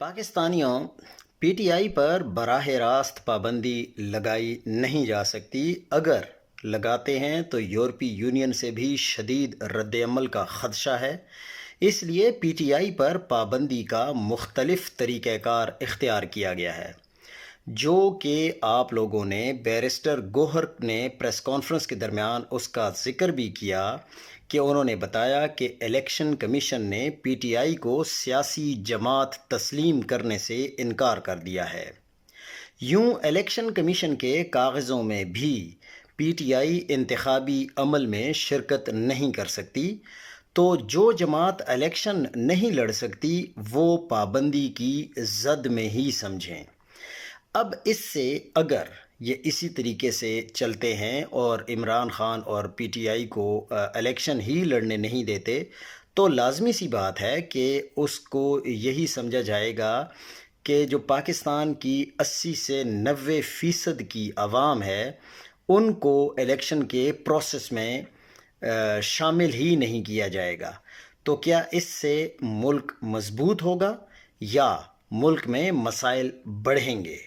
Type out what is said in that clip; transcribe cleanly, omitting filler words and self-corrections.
پاکستانیوں، P T I پر براہ راست پابندی لگائی نہیں جا سکتی۔ اگر لگاتے ہیں تو یورپی یونین سے بھی شدید رد عمل کا خدشہ ہے۔ اس لیے پی ٹی آئی پر پابندی کا مختلف طریقہ کار اختیار کیا گیا ہے، جو کہ آپ لوگوں نے بیرسٹر گوہر نے پریس کانفرنس کے درمیان اس کا ذکر بھی کیا کہ انہوں نے بتایا کہ الیکشن کمیشن نے پی ٹی آئی کو سیاسی جماعت تسلیم کرنے سے انکار کر دیا ہے۔ یوں الیکشن کمیشن کے کاغذوں میں بھی پی ٹی آئی انتخابی عمل میں شرکت نہیں کر سکتی، تو جو جماعت الیکشن نہیں لڑ سکتی وہ پابندی کی زد میں ہی سمجھیں۔ اب اس سے اگر یہ اسی طریقے سے چلتے ہیں اور عمران خان اور پی ٹی آئی کو الیکشن ہی لڑنے نہیں دیتے، تو لازمی سی بات ہے کہ اس کو یہی سمجھا جائے گا کہ جو پاکستان کی 80 سے 90% کی عوام ہے، ان کو الیکشن کے پروسیس میں شامل ہی نہیں کیا جائے گا۔ تو کیا اس سے ملک مضبوط ہوگا یا ملک میں مسائل بڑھیں گے؟